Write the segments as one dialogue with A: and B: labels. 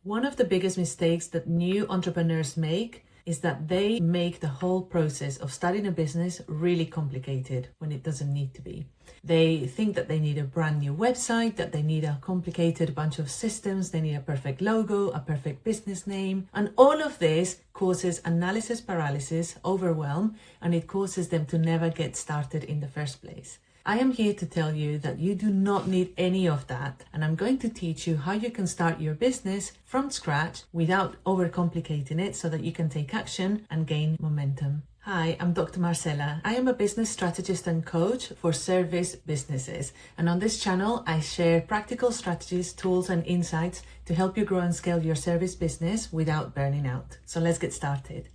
A: One of the biggest mistakes that new entrepreneurs make is that they make the whole process of starting a business really complicated when it doesn't need to be. They think that they need a brand new website, that they need a complicated bunch of systems, they need a perfect logo, a perfect business name, and all of this causes analysis paralysis, overwhelm, and it causes them to never get started in the first place. I am here to tell you that you do not need any of that, and I'm going to teach you how you can start your business from scratch without overcomplicating it so that you can take action and gain momentum. Hi, I'm Dr. Marcella. I am a business strategist and coach for service businesses, and on this channel I share practical strategies, tools and insights to help you grow and scale your service business without burning out. So let's get started.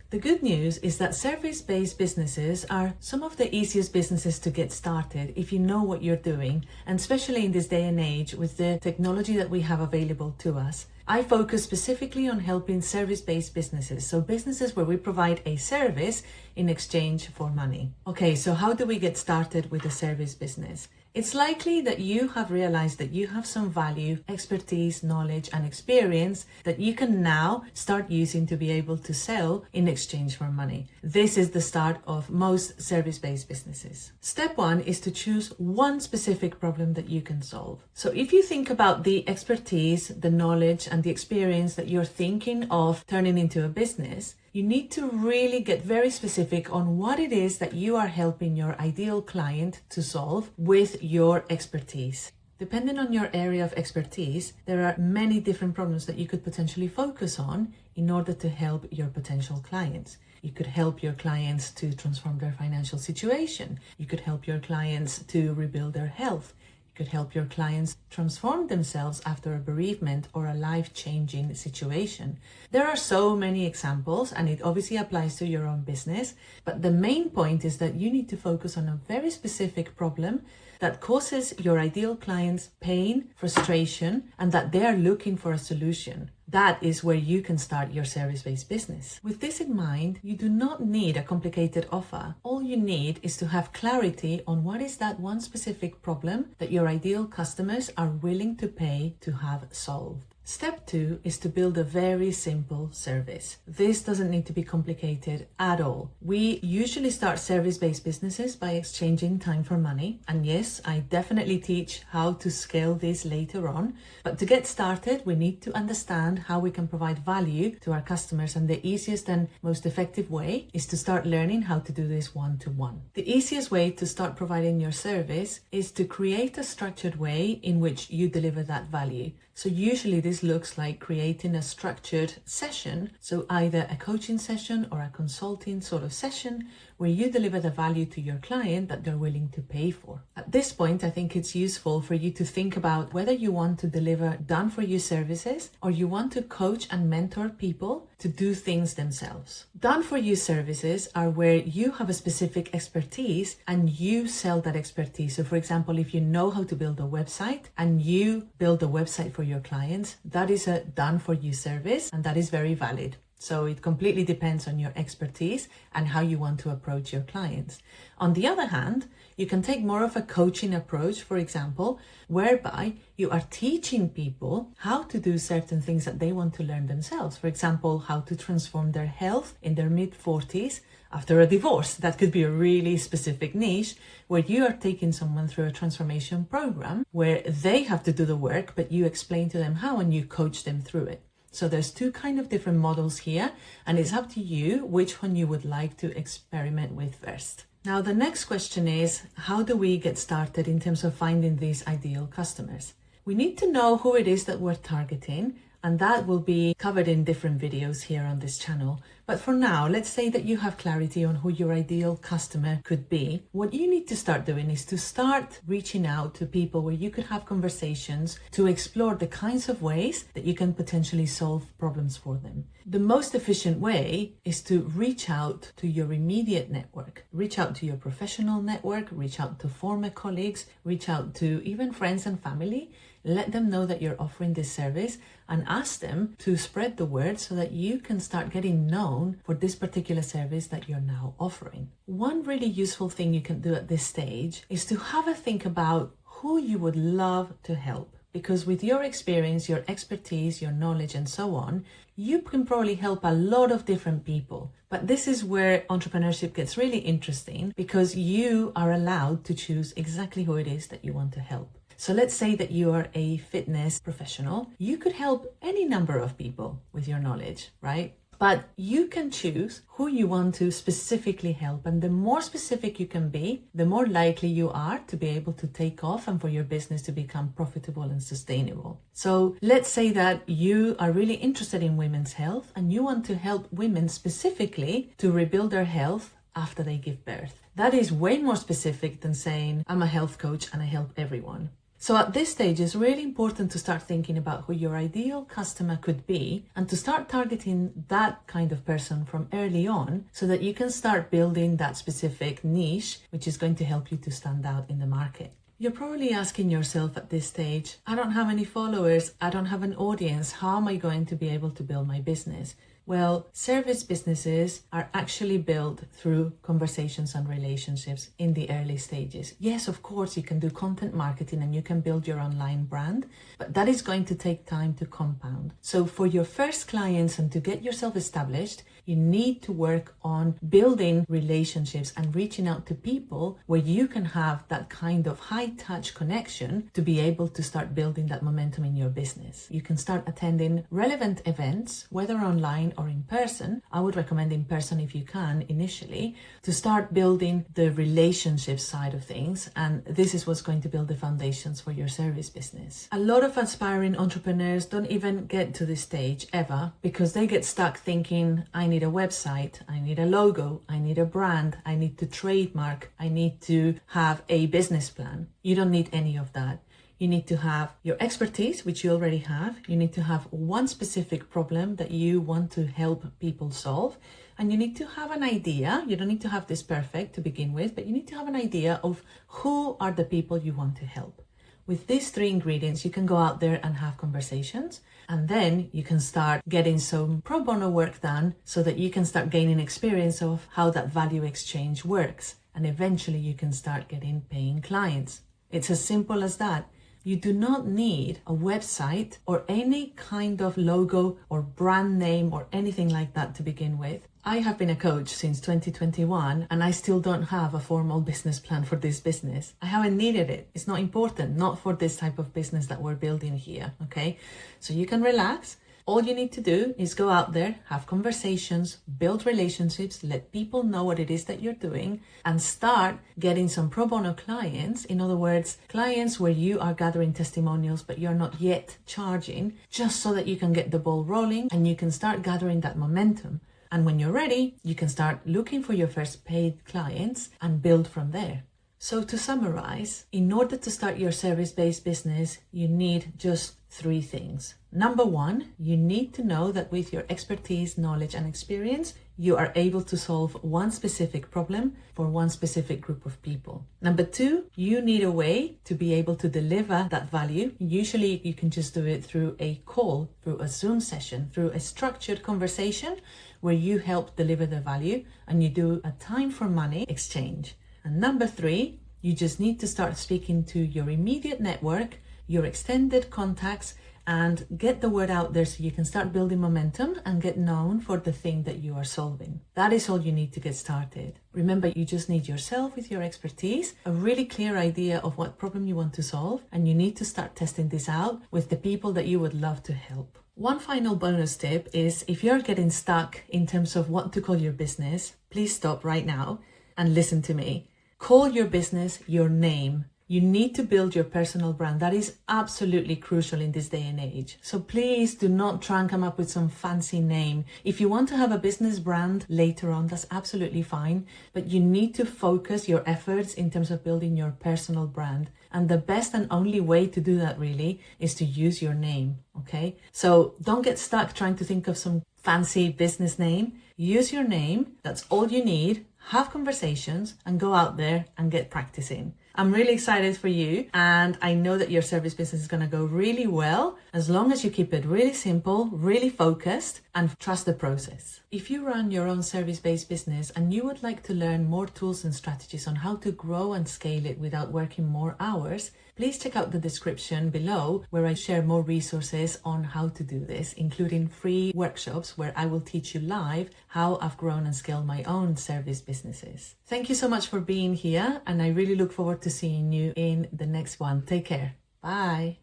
A: The good news is that service-based businesses are some of the easiest businesses to get started if you know what you're doing, and especially in this day and age with the technology that we have available to us. I focus specifically on helping service-based businesses, so businesses where we provide a service in exchange for money. Okay, so how do we get started with a service business? It's likely that you have realized that you have some value, expertise, knowledge, and experience that you can now start using to be able to sell in exchange for money. This is the start of most service-based businesses. Step one is to choose one specific problem that you can solve. So if you think about the expertise, the knowledge, and the experience that you're thinking of turning into a business, you need to really get very specific on what it is that you are helping your ideal client to solve with your expertise. Depending on your area of expertise, there are many different problems that you could potentially focus on in order to help your potential clients. You could help your clients to transform their financial situation. You could help your clients to rebuild their health. You could help your clients transform themselves after a bereavement or a life-changing situation. There are so many examples, and it obviously applies to your own business, but the main point is that you need to focus on a very specific problem that causes your ideal clients pain, frustration, and that they are looking for a solution. That is where you can start your service-based business. With this in mind, you do not need a complicated offer. All you need is to have clarity on what is that one specific problem that your ideal customers are willing to pay to have solved. Step two is to build a very simple service. This doesn't need to be complicated at all. We usually start service-based businesses by exchanging time for money. And yes, I definitely teach how to scale this later on. But to get started, we need to understand how we can provide value to our customers. And the easiest and most effective way is to start learning how to do this one-to-one. The easiest way to start providing your service is to create a structured way in which you deliver that value. So usually this looks like creating a structured session, so either a coaching session or a consulting sort of session where you deliver the value to your client that they're willing to pay for. At this point, I think it's useful for you to think about whether you want to deliver done-for-you services or you want to coach and mentor people to do things themselves. Done-for-you services are where you have a specific expertise and you sell that expertise. So for example, if you know how to build a website and you build a website for your clients, that is a done-for-you service, and that is very valid. So it completely depends on your expertise and how you want to approach your clients. On the other hand, you can take more of a coaching approach, for example, whereby you are teaching people how to do certain things that they want to learn themselves. For example, how to transform their health in their mid-40s after a divorce. That could be a really specific niche where you are taking someone through a transformation program where they have to do the work, but you explain to them how and you coach them through it. So there's two kind of different models here, and it's up to you which one you would like to experiment with first. Now, the next question is, how do we get started in terms of finding these ideal customers? We need to know who it is that we're targeting, and that will be covered in different videos here on this channel. But for now, let's say that you have clarity on who your ideal customer could be. What you need to start doing is to start reaching out to people where you could have conversations to explore the kinds of ways that you can potentially solve problems for them. The most efficient way is to reach out to your immediate network, reach out to your professional network, reach out to former colleagues, reach out to even friends and family. Let them know that you're offering this service and ask them to spread the word so that you can start getting known for this particular service that you're now offering. One really useful thing you can do at this stage is to have a think about who you would love to help. because with your experience, your expertise, your knowledge, and so on, you can probably help a lot of different people. But this is where entrepreneurship gets really interesting, because you are allowed to choose exactly who it is that you want to help. So let's say that you are a fitness professional. You could help any number of people with your knowledge, right? But you can choose who you want to specifically help. And the more specific you can be, the more likely you are to be able to take off and for your business to become profitable and sustainable. So let's say that you are really interested in women's health and you want to help women specifically to rebuild their health after they give birth. That is way more specific than saying, I'm a health coach and I help everyone. So at this stage, it's really important to start thinking about who your ideal customer could be and to start targeting that kind of person from early on so that you can start building that specific niche, which is going to help you to stand out in the market. You're probably asking yourself at this stage, I don't have any followers, I don't have an audience, how am I going to be able to build my business? Well, service businesses are actually built through conversations and relationships in the early stages. Yes, of course, you can do content marketing and you can build your online brand, but that is going to take time to compound. So for your first clients and to get yourself established, you need to work on building relationships and reaching out to people where you can have that kind of high-touch connection to be able to start building that momentum in your business. You can start attending relevant events, whether online or in person. I would recommend in person if you can initially, to start building the relationship side of things. And this is what's going to build the foundations for your service business. A lot of aspiring entrepreneurs don't even get to this stage ever because they get stuck thinking, I need a website, I need a logo, I need a brand, I need to trademark, I need to have a business plan. You don't need any of that. You need to have your expertise, which you already have. You need to have one specific problem that you want to help people solve. And you need to have an idea. You don't need to have this perfect to begin with, but you need to have an idea of who are the people you want to help. With these three ingredients, you can go out there and have conversations, and then you can start getting some pro bono work done so that you can start gaining experience of how that value exchange works. And eventually you can start getting paying clients. It's as simple as that. You do not need a website or any kind of logo or brand name or anything like that to begin with. I have been a coach since 2021 and I still don't have a formal business plan for this business. I haven't needed it. It's not important, not for this type of business that we're building here, okay? So you can relax. All you need to do is go out there, have conversations, build relationships, let people know what it is that you're doing, and start getting some pro bono clients. In other words, clients where you are gathering testimonials, but you're not yet charging, just so that you can get the ball rolling and you can start gathering that momentum. And when you're ready, you can start looking for your first paid clients and build from there. So to summarize, in order to start your service-based business, you need just 3 things. Number 1, you need to know that with your expertise, knowledge, and experience, you are able to solve one specific problem for one specific group of people. Number 2, you need a way to be able to deliver that value. Usually you can just do it through a call, through a Zoom session, through a structured conversation where you help deliver the value and you do a time for money exchange. And number 3, you just need to start speaking to your immediate network, your extended contacts, and get the word out there so you can start building momentum and get known for the thing that you are solving. That is all you need to get started. Remember, you just need yourself with your expertise, a really clear idea of what problem you want to solve, and you need to start testing this out with the people that you would love to help. One final bonus tip is if you're getting stuck in terms of what to call your business, please stop right now and listen to me. Call your business your name. You need to build your personal brand. That is absolutely crucial in this day and age. So please do not try and come up with some fancy name. If you want to have a business brand later on, that's absolutely fine. But you need to focus your efforts in terms of building your personal brand. And the best and only way to do that really is to use your name, okay? So don't get stuck trying to think of some fancy business name. Use your name. That's all you need. Have conversations and go out there and get practicing. I'm really excited for you, and I know that your service business is going to go really well as long as you keep it really simple, really focused, and trust the process. If you run your own service-based business and you would like to learn more tools and strategies on how to grow and scale it without working more hours, please check out the description below where I share more resources on how to do this, including free workshops where I will teach you live how I've grown and scaled my own service businesses. Thank you so much for being here, and I really look forward to seeing you in the next one. Take care. Bye.